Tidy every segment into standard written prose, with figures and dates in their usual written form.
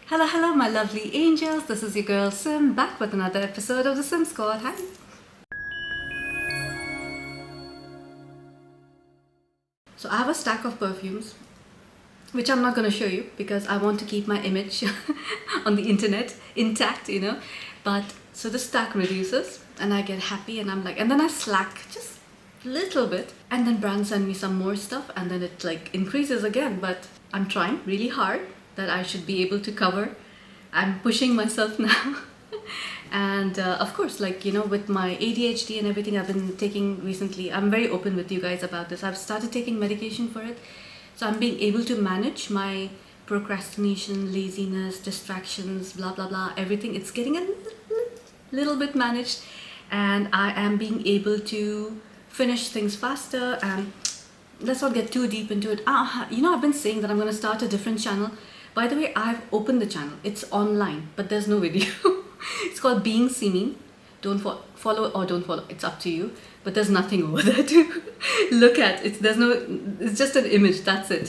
Hello, hello, my lovely angels. This is your girl Sim back with another episode of the Sim Squad. Hi. So I have a stack of perfumes, which I'm not going to show you because I want to keep my image on the internet intact. But so the stack reduces and I get happy and I'm like, and then I slack just a little bit, and then brands send me some more stuff and then it like increases again. But I'm trying really hard that I should be able to cover. I'm pushing myself now. And of course, with my ADHD and everything I've been taking recently, I'm very open with you guys about this. I've started taking medication for it. So I'm being able to manage my procrastination, laziness, distractions, blah, blah, blah, everything. It's getting a little bit managed, and I am being able to finish things faster. And let's not get too deep into it. I've been saying that I'm going to start a different channel. By the way, I've opened the channel. It's online, but there's no video. It's called Being Simi. Don't follow or don't follow. It's up to you. But there's nothing over there to look at. It's just an image. That's it,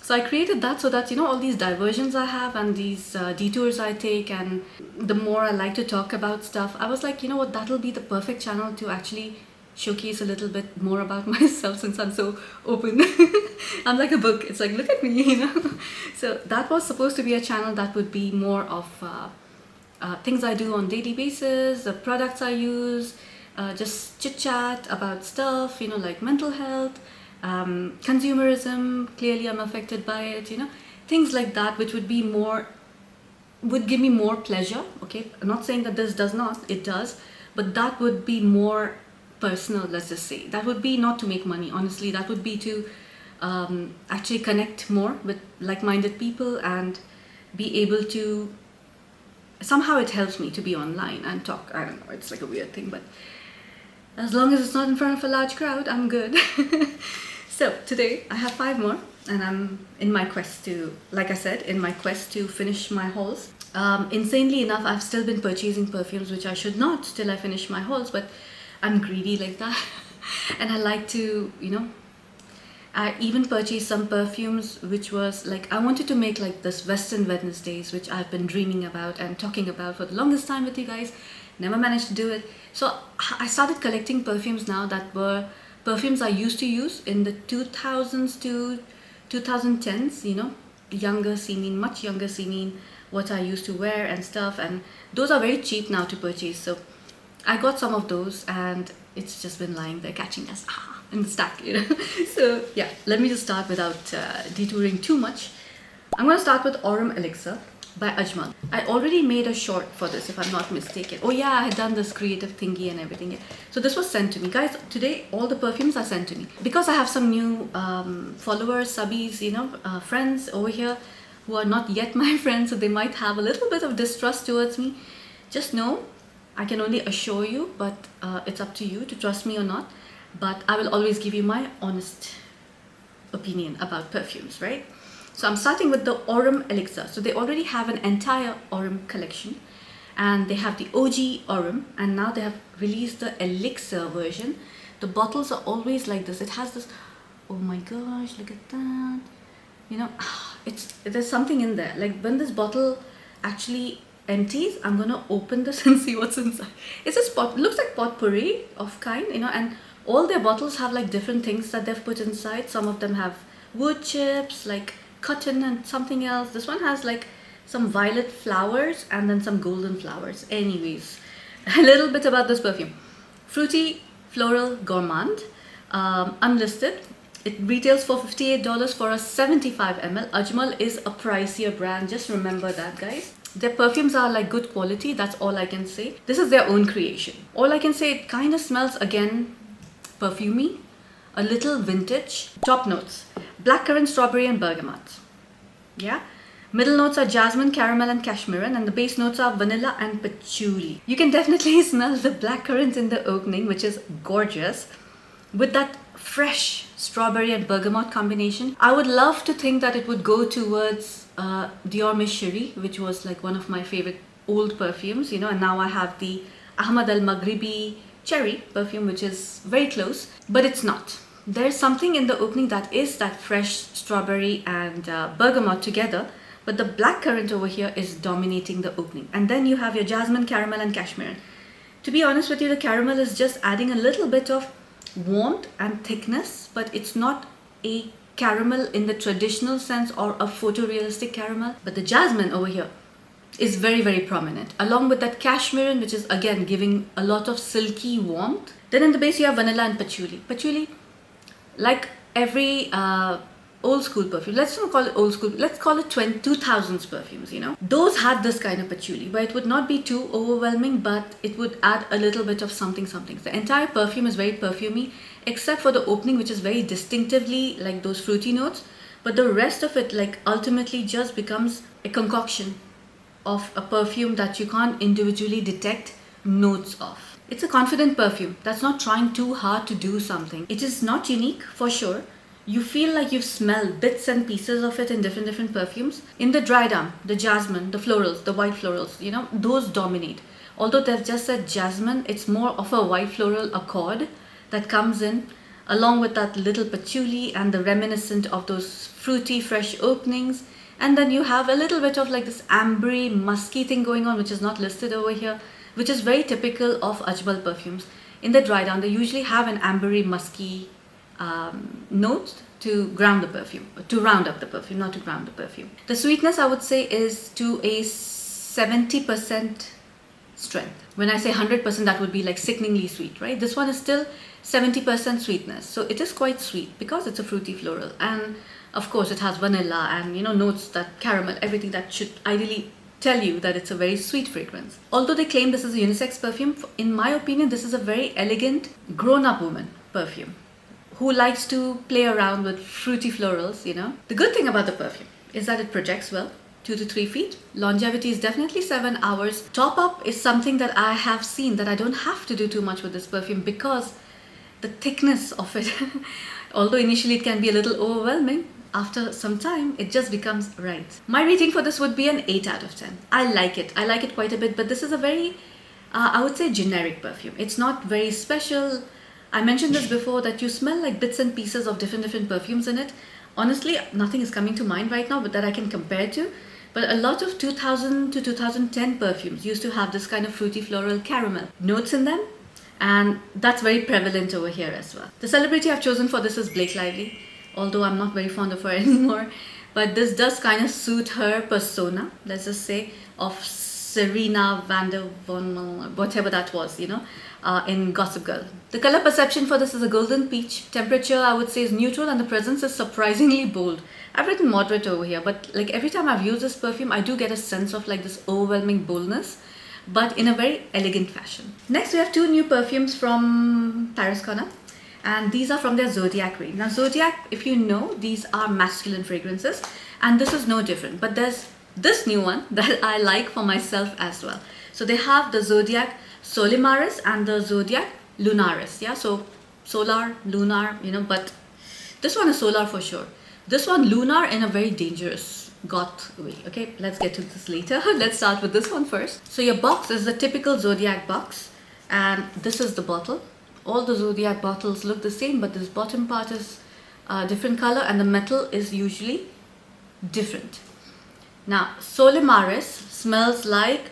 So I created that so that, all these diversions I have and these detours I take, and the more I like to talk about stuff, I was like, that'll be the perfect channel to actually showcase a little bit more about myself, since I'm so open. I'm like a book. It's like, look at me, So that was supposed to be a channel that would be more of things I do on daily basis, the products I use, just chit chat about stuff, like mental health, consumerism. Clearly I'm affected by it, things like that, which would give me more pleasure. Okay, I'm not saying that this does not, it does, but that would be more personal. Let's just say that would be not to make money, honestly. That would be to actually connect more with like-minded people and be able to, somehow it helps me to be online and talk. I don't know, it's like a weird thing, but as long as it's not in front of a large crowd, I'm good. So today I have 5 more, and I'm in my quest to, like I said, finish my hauls. Insanely enough, I've still been purchasing perfumes, which I should not till I finish my hauls, but I'm greedy like that. And I like to, I even purchased some perfumes which was like, I wanted to make like this Western Wednesdays, which I've been dreaming about and talking about for the longest time with you guys. Never managed to do it. So I started collecting perfumes now that were perfumes I used to use in the 2000s to 2010s, younger Simin, much younger Simin, what I used to wear and stuff. And those are very cheap now to purchase. So I got some of those and it's just been lying there catching us in the stack, So yeah, let me just start without detouring too much. I'm going to start with Aurum Elixir by Ajmal. I already made a short for this, if I'm not mistaken. Oh yeah, I had done this creative thingy and everything. So this was sent to me. Guys, today all the perfumes are sent to me. Because I have some new followers, subbies, friends over here who are not yet my friends, so they might have a little bit of distrust towards me. Just know, I can only assure you, but it's up to you to trust me or not. But I will always give you my honest opinion about perfumes, right? So I'm starting with the Aurum Elixir. So they already have an entire Aurum collection, and they have the OG Aurum, and now they have released the Elixir version. The bottles are always like this. It has this, oh my gosh, look at that. There's something in there. Like when this bottle actually empties, I'm gonna open this and see what's inside. It's a spot, looks like potpourri of kind, and all their bottles have like different things that they've put inside. Some of them have wood chips, like cotton and something else. This one has like some violet flowers and then some golden flowers. Anyways, a little bit about this perfume. Fruity Floral Gourmand, unlisted. It retails for $58 for a 75 ml. Ajmal is a pricier brand, just remember that, guys. Their perfumes are like good quality, that's all I can say. This is their own creation. All I can say, it kind of smells, again, perfumey, a little vintage. Top notes: blackcurrant, strawberry and bergamot. Yeah. Middle notes are jasmine, caramel and cashmere, and the base notes are vanilla and patchouli. You can definitely smell the blackcurrant in the opening, which is gorgeous, with that fresh strawberry and bergamot combination. I would love to think that it would go towards Dior Miss Cherie, which was like one of my favorite old perfumes, and now I have the Ahmad Al Maghribi Cherry perfume, which is very close, but it's not. There's something in the opening that is that fresh strawberry and bergamot together, but the black currant over here is dominating the opening. And then you have your jasmine, caramel and cashmere. To be honest with you, the caramel is just adding a little bit of warmth and thickness, but it's not a caramel in the traditional sense or a photorealistic caramel. But the jasmine over here is very, very prominent, along with that cashmere, which is again giving a lot of silky warmth. Then in the base you have vanilla and patchouli. Patchouli, like every old school perfume, let's not call it old school, let's call it 2000s perfumes, you know. Those had this kind of patchouli where it would not be too overwhelming, but it would add a little bit of something. The entire perfume is very perfumey, except for the opening, which is very distinctively like those fruity notes. But the rest of it, like, ultimately just becomes a concoction of a perfume that you can't individually detect notes of. It's a confident perfume that's not trying too hard to do something. It is not unique for sure. You feel like you've smelled bits and pieces of it in different perfumes. In the dry down, the jasmine, the florals, the white florals, you know, those dominate. Although they've just said jasmine, it's more of a white floral accord that comes in, along with that little patchouli and the reminiscent of those fruity fresh openings. And then you have a little bit of like this ambery musky thing going on, which is not listed over here, which is very typical of Ajmal perfumes. In the dry down, they usually have an ambery musky note to ground the perfume, to round up the perfume, not to ground the perfume. The sweetness, I would say, is to a 70% strength. When I say 100%, that would be like sickeningly sweet, right? This one is still 70% sweetness. So it is quite sweet because it's a fruity floral. And of course, it has vanilla and, you know, notes, that caramel, everything that should ideally tell you that it's a very sweet fragrance. Although they claim this is a unisex perfume, in my opinion, this is a very elegant, grown-up woman perfume who likes to play around with fruity florals, you know. The good thing about the perfume is that it projects well, 2 to 3 feet. Longevity is definitely 7 hours. Top up is something that I have seen that I don't have to do too much with this perfume because the thickness of it, although initially it can be a little overwhelming, after some time it just becomes right. My rating for this would be an 8 out of 10. I like it quite a bit, but this is a very, I would say, generic perfume. It's not very special. I mentioned this before, that you smell like bits and pieces of different perfumes in it. Honestly, nothing is coming to mind right now but that I can compare to. But a lot of 2000 to 2010 perfumes used to have this kind of fruity floral caramel notes in them. And that's very prevalent over here as well. The celebrity I've chosen for this is Blake Lively, although I'm not very fond of her anymore. But this does kind of suit her persona, let's just say, of Serena van der Von, whatever that was, you know, in Gossip Girl. The color perception for this is a golden peach. Temperature, I would say, is neutral, and the presence is surprisingly bold. I've written moderate over here, but like every time I've used this perfume, I do get a sense of like this overwhelming boldness, but in a very elegant fashion. Next, we have 2 new perfumes from Paris Corner, and these are from their Zodiac range. Now, Zodiac, if you know, these are masculine fragrances, and this is no different. But there's this new one that I like for myself as well. So they have the Zodiac Solmaris and the Zodiac Lunaris. Yeah, so solar, lunar, you know, but this one is solar for sure. This one lunar in a very dangerous goth way. Okay, let's get to this later. Let's start with this one first. So your box is the typical Zodiac box, and this is the bottle. All the Zodiac bottles look the same, but this bottom part is a different color and the metal is usually different. Now, Solmaris smells like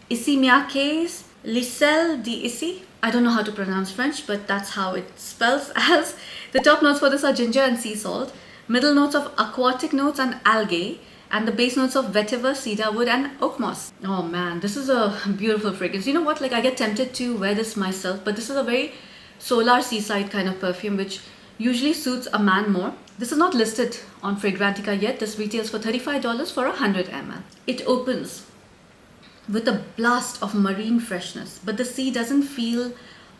Issimiake's L'Isle d'Issy. I don't know how to pronounce French, but that's how it spells as. The top notes for this are ginger and sea salt, middle notes of aquatic notes and algae, and the base notes of vetiver, cedarwood and oak moss. Oh man, this is a beautiful fragrance. You know what, like I get tempted to wear this myself, but this is a very solar seaside kind of perfume which usually suits a man more. This is not listed on Fragrantica yet. This retails for $35 for 100 ml. It opens with a blast of marine freshness, but the sea doesn't feel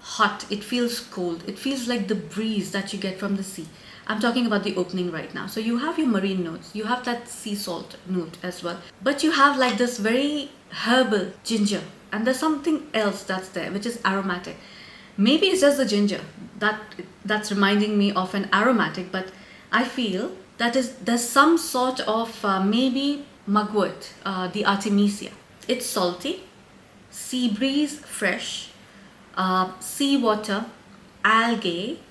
hot, it feels cold. It feels like the breeze that you get from the sea. I'm talking about the opening right now. So you have your marine notes, you have that sea salt note as well, but you have like this very herbal ginger, and there's something else that's there which is aromatic. Maybe it's just the ginger that's reminding me of an aromatic, but I feel that there's some sort of maybe mugwort, the Artemisia. It's salty, sea breeze fresh, sea water, algae,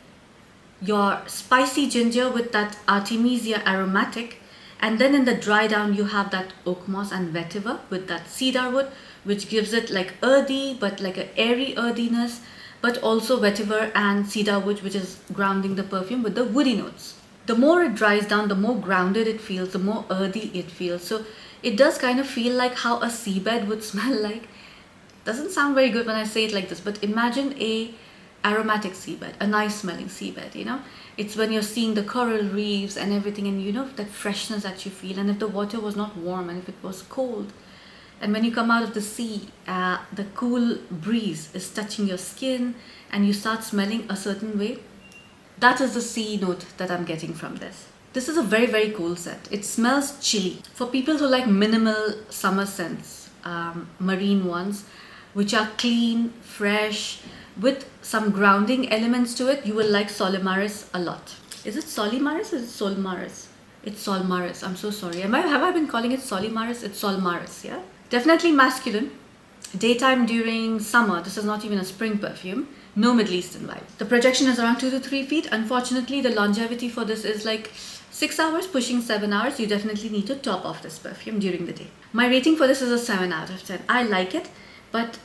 your spicy ginger with that Artemisia aromatic, And then in the dry down, you have that oak moss and vetiver with that cedar wood, which gives it like earthy, but like an airy earthiness, but also vetiver and cedar wood, which is grounding the perfume with the woody notes. The more it dries down, the more grounded it feels, the more earthy it feels. So it does kind of feel like how a seabed would smell like. Doesn't sound very good when I say it like this, but imagine a aromatic seabed, a nice smelling seabed, you know. It's when you're seeing the coral reefs and everything, and you know that freshness that you feel. And if the water was not warm and if it was cold, and when you come out of the sea, the cool breeze is touching your skin and you start smelling a certain way. That is the sea note that I'm getting from this. This is a very, very cool scent. It smells chilly. For people who like minimal summer scents, marine ones, which are clean, fresh, with some grounding elements to it, you will like Solmaris a lot. Is it Solmaris or is it Solmaris? It's Solmaris. I'm so sorry. Have I been calling it Solmaris? It's Solmaris, yeah? Definitely masculine. Daytime during summer. This is not even a spring perfume. No Middle Eastern vibe. The projection is around 2 to 3 feet. Unfortunately, the longevity for this is like 6 hours, pushing 7 hours. You definitely need to top off this perfume during the day. My rating for this is a 7 out of 10. I like it. But,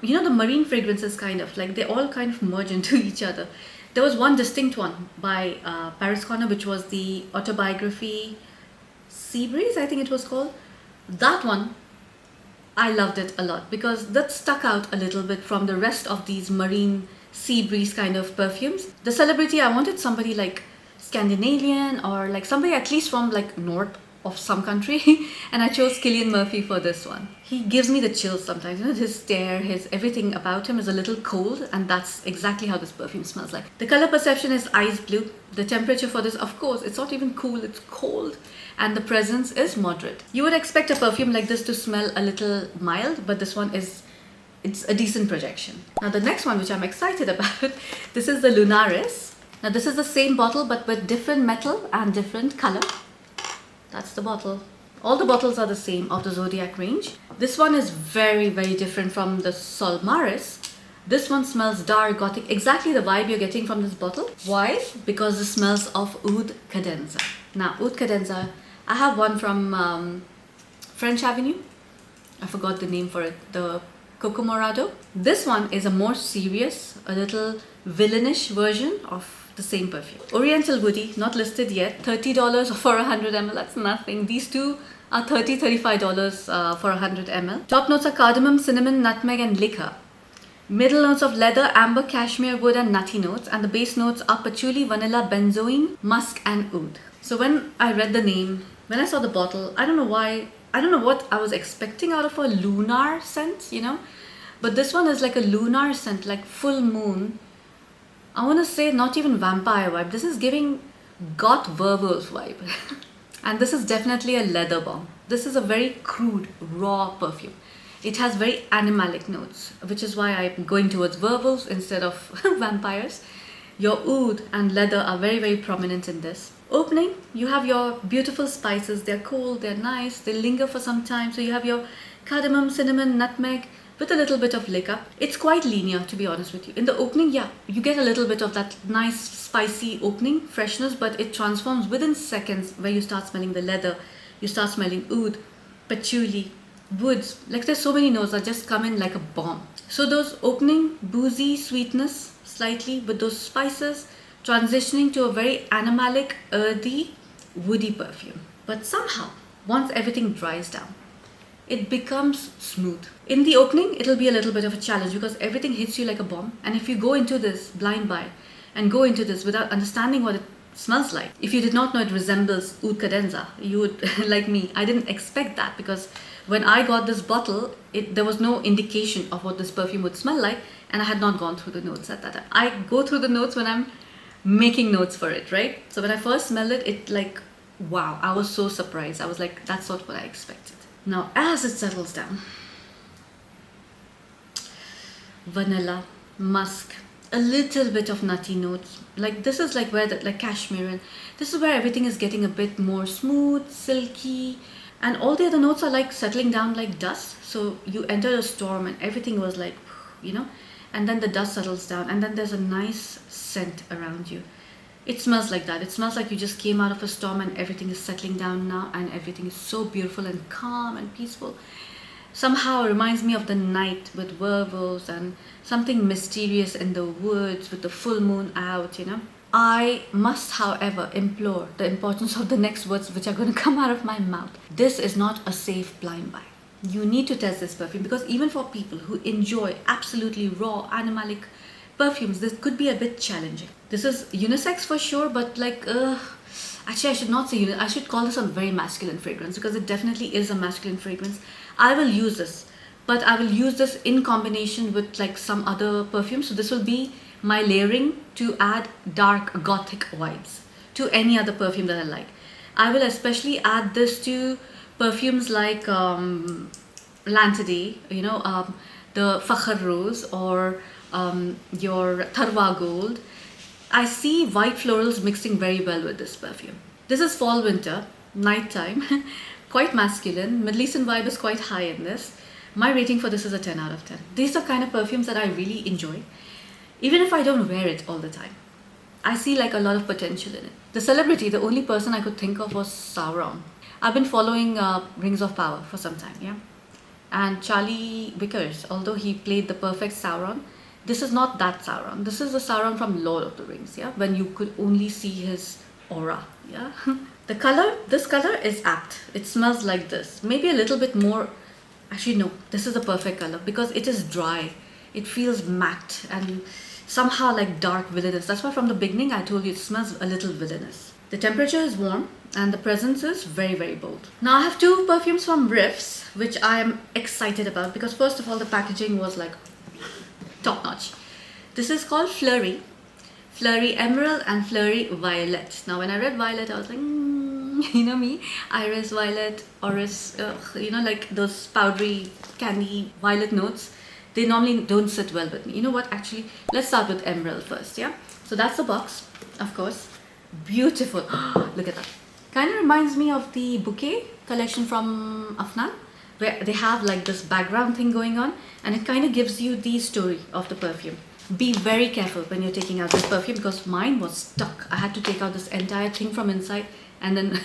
you know, the marine fragrances kind of, like, they all kind of merge into each other. There was one distinct one by Paris Corner, which was the autobiography Sea Breeze, I think it was called. That one, I loved it a lot because that stuck out a little bit from the rest of these marine sea breeze kind of perfumes. The celebrity, I wanted somebody like Scandinavian or like somebody at least from like north of some country, and I chose Cillian Murphy for this one. He gives me the chills sometimes, you know, his stare, his everything about him is a little cold, and that's exactly how this perfume smells like. The color perception is ice blue. The temperature for this, of course, it's not even cool, it's cold, and the presence is moderate. You would expect a perfume like this to smell a little mild, but this one is, it's a decent projection. Now the next one, which I'm excited about, this is the Lunaris. Now this is the same bottle but with different metal and different color. That's the bottle. All the bottles are the same of the Zodiac range. This one is very, very different from the Solmaris. This one smells dark gothic, exactly the vibe you're getting from this bottle. Why? Because it smells of Oud Cadenza. Now, Oud Cadenza, I have one from French Avenue. I forgot the name for it. The Coco Morado. This one is a more serious, a little villainish version of the same perfume. Oriental Woody, not listed yet. $30 for 100 ml. That's nothing. These two are $30, $35 for 100 ml. Top notes are cardamom, cinnamon, nutmeg, and liquor. Middle notes of leather, amber, cashmere, wood, and nutty notes. And the base notes are patchouli, vanilla, benzoin, musk, and oud. So when I read the name, when I saw the bottle, I don't know why, I don't know what I was expecting out of a lunar scent, you know. But this one is like a lunar scent, like full moon. I want to say not even vampire vibe. This is giving goth werewolf vibe. And this is definitely a leather bomb. This is a very crude, raw perfume. It has very animalic notes, which is why I'm going towards werewolves instead of vampires. Your oud and leather are very, very prominent in this. Opening, you have your beautiful spices. They're cool, they're nice, they linger for some time. So you have your cardamom, cinnamon, nutmeg, with a little bit of liquor. It's quite linear, to be honest with you. In the opening, yeah, you get a little bit of that nice spicy opening freshness, but it transforms within seconds where you start smelling the leather, you start smelling oud, patchouli, woods. Like there's so many notes that just come in like a bomb. So those opening boozy sweetness slightly with those spices transitioning to a very animalic, earthy, woody perfume. But somehow, once everything dries down, it becomes smooth. In the opening, it'll be a little bit of a challenge because everything hits you like a bomb. And if you go into this blind buy and go into this without understanding what it smells like, if you did not know it resembles Oud Cadenza, you would, like me, I didn't expect that because when I got this bottle, there was no indication of what this perfume would smell like, and I had not gone through the notes at that time. I go through the notes when I'm making notes for it, right? So when I first smelled it, it like, wow, I was so surprised. I was like, that's not what I expected. Now, as it settles down, vanilla, musk, a little bit of nutty notes. Like this is like where like cashmere, and this is where everything is getting a bit more smooth, silky, and all the other notes are like settling down like dust. So you enter a storm and everything was like, you know, and then the dust settles down and then there's a nice scent around you. It smells like that. It smells like you just came out of a storm and everything is settling down now and everything is so beautiful and calm and peaceful. Somehow it reminds me of the night with werewolves and something mysterious in the woods with the full moon out, you know. I must, however, implore the importance of the next words which are going to come out of my mouth. This is not a safe blind buy. You need to test this perfume, because even for people who enjoy absolutely raw animalic perfumes, this could be a bit challenging. This is unisex for sure, but like, actually I should not say unisex. I should call this a very masculine fragrance, because it definitely is a masculine fragrance. I will use this, but I will use this in combination with like some other perfumes. So this will be my layering to add dark gothic vibes to any other perfume that I like. I will especially add this to perfumes like Lantade, you know, the Fakhar Rose, or your Tharwa Gold. I see white florals mixing very well with this perfume. This is fall winter, nighttime, quite masculine. Middle Eastern vibe is quite high in this. My rating for this is a 10 out of 10. These are kind of perfumes that I really enjoy, even if I don't wear it all the time. I see like a lot of potential in it. The celebrity, the only person I could think of was Sauron. I've been following Rings of Power for some time, yeah. And Charlie Vickers, although he played the perfect Sauron, this is not that Sauron. This is the Sauron from Lord of the Rings, yeah, when you could only see his aura, yeah. The color, this color is apt. It smells like this. Maybe a little bit more. Actually, no, this is the perfect color because it is dry. It feels matte and somehow like dark villainous. That's why from the beginning I told you it smells a little villainous. The temperature is warm and the presence is very, very bold. Now I have two perfumes from Riffs, which I am excited about because first of all, the packaging was like top notch. This is called Fleurie Emerald and Fleurie Violette. Now when I read Violet, I was like, you know me, Iris, Violet, Oris, you know, like those powdery candy violet notes. They normally don't sit well with me. You know what, actually, let's start with Emerald first, yeah? So that's the box, of course. Beautiful. Look at that. Kind of reminds me of the Bouquet collection from Afnan, where they have like this background thing going on and it kind of gives you the story of the perfume. Be very careful when you're taking out this perfume because mine was stuck. I had to take out this entire thing from inside and then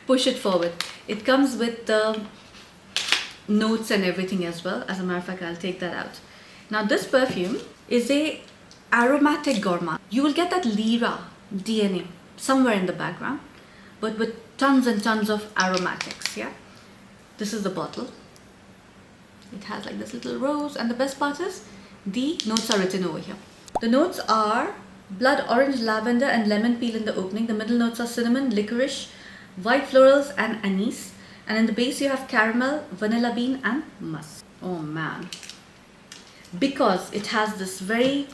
push it forward. It comes with the notes and everything as well. As a matter of fact, I'll take that out. Now this perfume is a aromatic gourmand. You will get that Lyra DNA somewhere in the background, but with tons and tons of aromatics, yeah? This is the bottle. It has like this little rose, and the best part is the notes are written over here. The notes are blood orange, lavender and lemon peel in the opening. The middle notes are cinnamon, licorice, white florals and anise. And in the base you have caramel, vanilla bean and musk. Oh man. Because it has this very...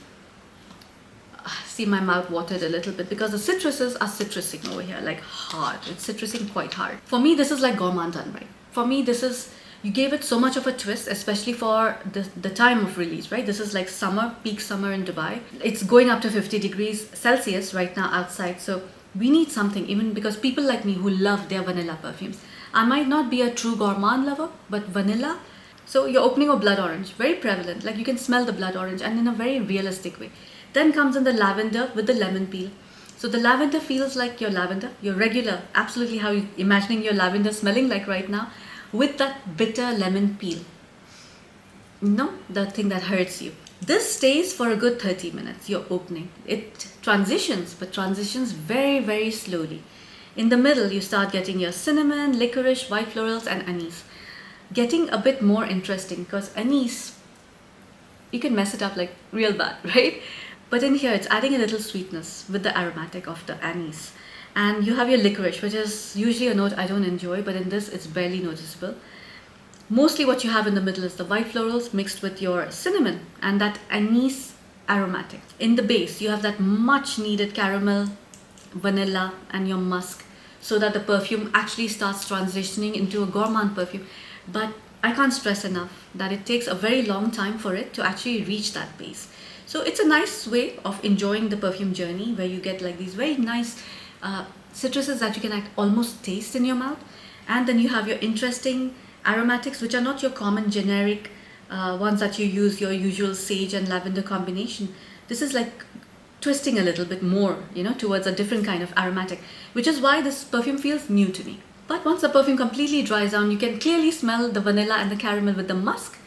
see, my mouth watered a little bit because the citruses are citrusing over here, like hard. It's citrusing quite hard. For me, this is like gourmand done right. For me, this is... you gave it so much of a twist, especially for the time of release, right? This is like summer, peak summer in Dubai. It's going up to 50 degrees Celsius right now outside. So we need something, even because people like me who love their vanilla perfumes. I might not be a true gourmand lover, but vanilla. So you're opening a blood orange, very prevalent. Like you can smell the blood orange and in a very realistic way. Then comes in the lavender with the lemon peel. So the lavender feels like your lavender, your regular, absolutely how you're imagining your lavender smelling like right now, with that bitter lemon peel. No, the thing that hurts you. This stays for a good 30 minutes, you're opening. It transitions, but transitions very, very slowly. In the middle, you start getting your cinnamon, licorice, white florals and anise. Getting a bit more interesting because anise, you can mess it up like real bad, right? But in here, it's adding a little sweetness with the aromatic of the anise. And you have your licorice, which is usually a note I don't enjoy, but in this, it's barely noticeable. Mostly what you have in the middle is the white florals mixed with your cinnamon and that anise aromatic. In the base, you have that much needed caramel, vanilla and your musk, so that the perfume actually starts transitioning into a gourmand perfume. But I can't stress enough that it takes a very long time for it to actually reach that base. So it's a nice way of enjoying the perfume journey where you get like these very nice citruses that you can almost taste in your mouth. And then you have your interesting aromatics, which are not your common generic ones that you use, your usual sage and lavender combination. This is like twisting a little bit more, you know, towards a different kind of aromatic, which is why this perfume feels new to me. But once the perfume completely dries down, you can clearly smell the vanilla and the caramel with the musk,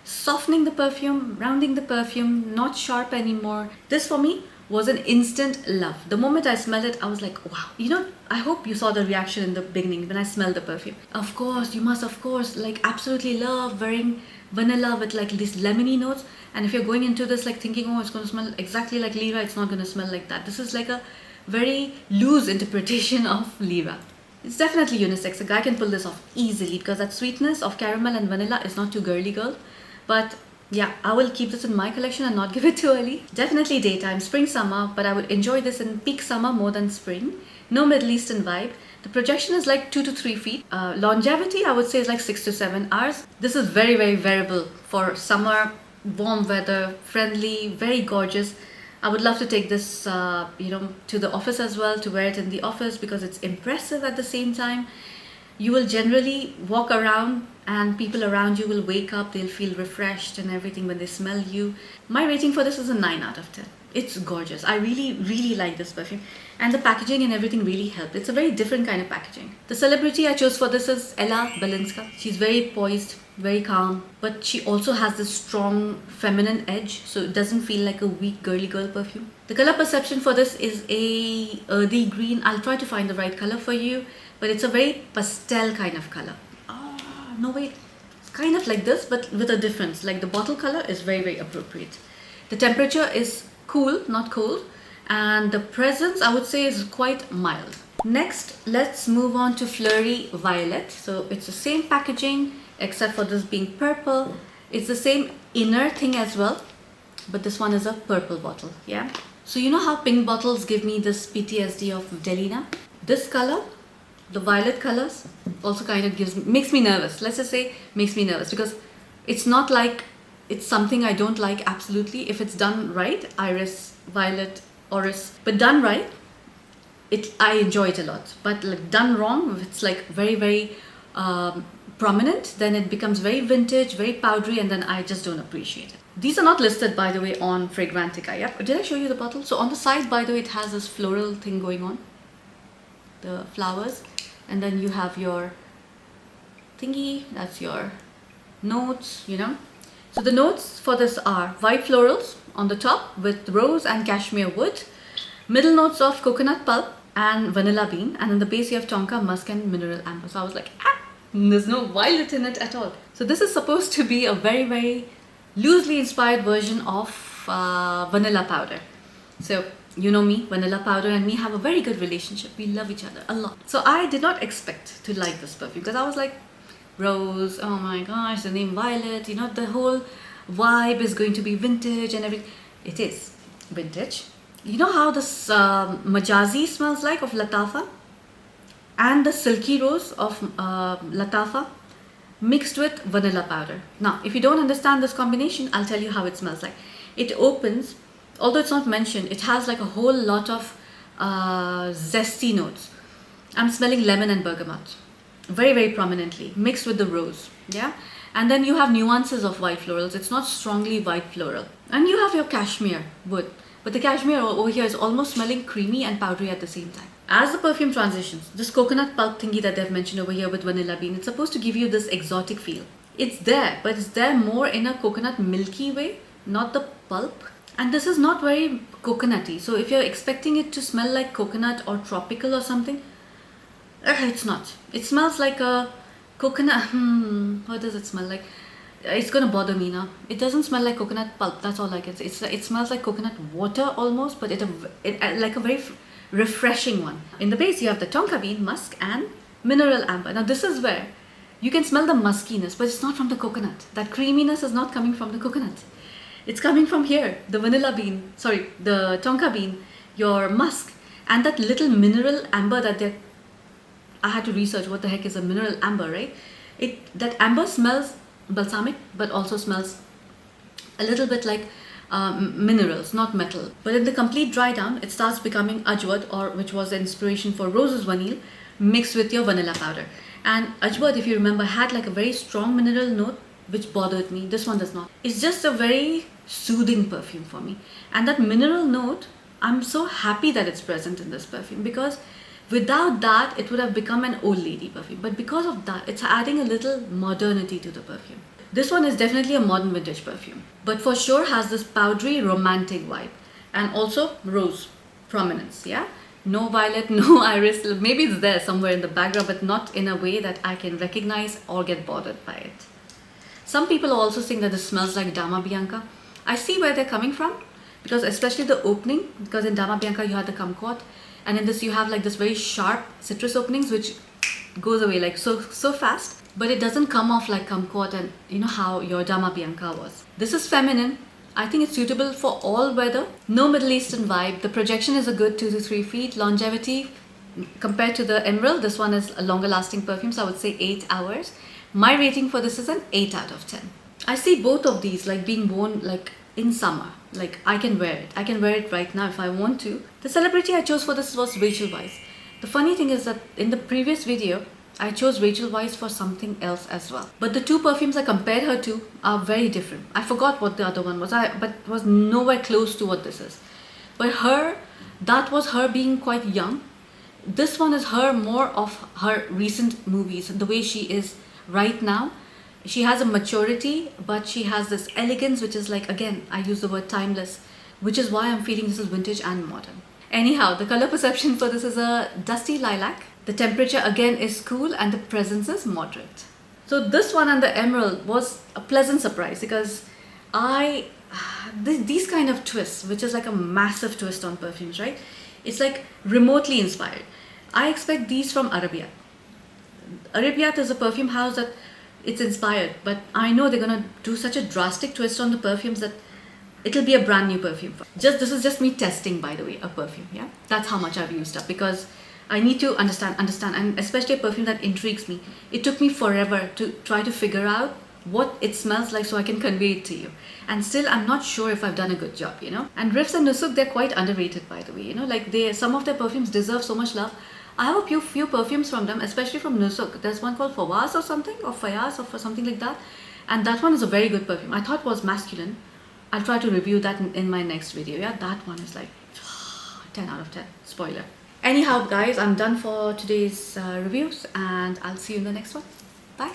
softening the perfume, rounding the perfume, not sharp anymore. This for me was an instant love. The moment I smelled it, I was like, wow. You know, I hope you saw the reaction in the beginning when I smelled the perfume. Of course, you must, of course, like absolutely love wearing vanilla with like these lemony notes. And if you're going into this like thinking, oh, it's going to smell exactly like Lyra, it's not going to smell like that. This is like a very loose interpretation of Lyra. It's definitely unisex. A guy can pull this off easily because that sweetness of caramel and vanilla is not too girly girl. But yeah, I will keep this in my collection and not give it too early. Definitely daytime, spring, summer, but I would enjoy this in peak summer more than spring. No Middle Eastern vibe. The projection is like 2 to 3 feet. Longevity, I would say, is like 6 to 7 hours. This is very, very wearable for summer, warm weather, friendly, very gorgeous. I would love to take this, you know, to the office as well, to wear it in the office because it's impressive at the same time. You will generally walk around and people around you will wake up, they'll feel refreshed and everything when they smell you. My rating for this is a 9 out of 10. It's gorgeous. I really, really like this perfume. And the packaging and everything really helped. It's a very different kind of packaging. The celebrity I chose for this is Ella Balinska. She's very poised, very calm, but she also has this strong feminine edge, so it doesn't feel like a weak girly girl perfume. The color perception for this is a earthy green. I'll try to find the right color for you, but it's a very pastel kind of color. Oh, no wait. It's kind of like this, but with a difference. Like the bottle color is very, very appropriate. The temperature is cool, not cold, and the presence I would say is quite mild. Next, let's move on to Fleurie Violette. So it's the same packaging except for this being purple. It's the same inner thing as well, but this one is a purple bottle. Yeah. So you know how pink bottles give me this PTSD of Delina? This color, the violet colors, also kind of makes me nervous. Let's just say makes me nervous because it's not like it's something I don't like absolutely. If it's done right, iris, violet, orris, but done right, I enjoy it a lot. But like done wrong, if it's like very, very prominent, then it becomes very vintage, very powdery, and then I just don't appreciate it. These are not listed, by the way, on Fragrantica. Yep. Did I show you the bottle? So on the side, by the way, it has this floral thing going on, the flowers, and then you have your thingy, that's your notes, you know. So the notes for this are white florals on the top with rose and cashmere wood, middle notes of coconut pulp and vanilla bean, and in the base you have tonka, musk and mineral amber. So I was like, there's no violet in it at all. So this is supposed to be a very, very loosely inspired version of vanilla powder. So you know me, vanilla powder and me have a very good relationship. We love each other a lot. So I did not expect to like this perfume because I was like, rose, oh my gosh, the name violet, you know, the whole vibe is going to be vintage and everything. It is vintage. You know how this Majazi smells like of Latafa? And the silky rose of Latafa mixed with vanilla powder. Now, if you don't understand this combination, I'll tell you how it smells like. It opens, although it's not mentioned, it has like a whole lot of zesty notes. I'm smelling lemon and bergamot very, very prominently, mixed with the rose. Yeah. And then you have nuances of white florals. It's not strongly white floral. And you have your cashmere wood. But the cashmere over here is almost smelling creamy and powdery at the same time. As the perfume transitions, this coconut pulp thingy that they've mentioned over here with vanilla bean, it's supposed to give you this exotic feel. It's there, but it's there more in a coconut milky way, not the pulp. And this is not very coconutty. So if you're expecting it to smell like coconut or tropical or something, it's not. It smells like a coconut. What does it smell like? It's gonna bother me now. It doesn't smell like coconut pulp. That's all I can say. It smells like coconut water almost, but like a very refreshing one. In the base, you have the tonka bean, musk, and mineral amber. Now this is where you can smell the muskiness, but it's not from the coconut. That creaminess is not coming from the coconut. It's coming from here. The vanilla bean, sorry, the tonka bean, your musk, and that little mineral amber that they're. I had to research what the heck is a mineral amber, right? That amber smells balsamic, but also smells a little bit like minerals, not metal. But in the complete dry down, it starts becoming ajwad, which was the inspiration for Rose's Vanille, mixed with your vanilla powder. And ajwad, if you remember, had like a very strong mineral note, which bothered me. This one does not. It's just a very soothing perfume for me. And that mineral note, I'm so happy that it's present in this perfume, because without that it would have become an old lady perfume, but because of that it's adding a little modernity to the perfume. This one is definitely a modern vintage perfume, but for sure has this powdery romantic vibe, and also rose prominence. Yeah, no violet, no iris. Maybe it's there somewhere in the background, but not in a way that I can recognize or get bothered by it. Some people also think that this smells like Dama Bianca. I see where they're coming from, because especially the opening, because in Dama Bianca you had the kumquat, and in this you have like this very sharp citrus openings which goes away like so fast, but it doesn't come off like kumquat and you know how your Dama Bianca was. This is feminine. I think it's suitable for all weather. No Middle Eastern vibe. The projection is a good 2 to 3 feet. Longevity, compared to the Emerald, this one is a longer lasting perfume, so I would say 8 hours. My rating for this is an 8 out of 10. I see both of these like being worn like in summer. Like I can wear it. I can wear it right now if I want to. The celebrity I chose for this was Rachel Weisz. The funny thing is that in the previous video, I chose Rachel Weisz for something else as well. But the two perfumes I compared her to are very different. I forgot what the other one was, but it was nowhere close to what this is. But her, that was her being quite young. This one is her more of her recent movies, the way she is right now. She has a maturity, but she has this elegance, which is like, again, I use the word timeless, which is why I'm feeling this is vintage and modern. Anyhow, the color perception for this is a dusty lilac. The temperature again is cool and the presence is moderate. So this one and the Emerald was a pleasant surprise, because these kind of twists, which is like a massive twist on perfumes, right? It's like remotely inspired. I expect these from Arabian. Arabian is a perfume house that it's inspired, but I know they're gonna do such a drastic twist on the perfumes that it'll be a brand new perfume. This is just me testing, by the way, a perfume. Yeah, that's how much I've used up, because I need to understand, and especially a perfume that intrigues me. It took me forever to try to figure out what it smells like so I can convey it to you. And still, I'm not sure if I've done a good job, you know. And Riffs and Nusuk, they're quite underrated, by the way, you know. Like some of their perfumes deserve so much love. I have a few perfumes from them, especially from Nusuk. There's one called Fawaz or something, or Fayaz or something like that. And that one is a very good perfume. I thought it was masculine. I'll try to review that in my next video. Yeah, that one is like 10 out of 10. Spoiler. Anyhow, guys, I'm done for today's reviews, and I'll see you in the next one. Bye.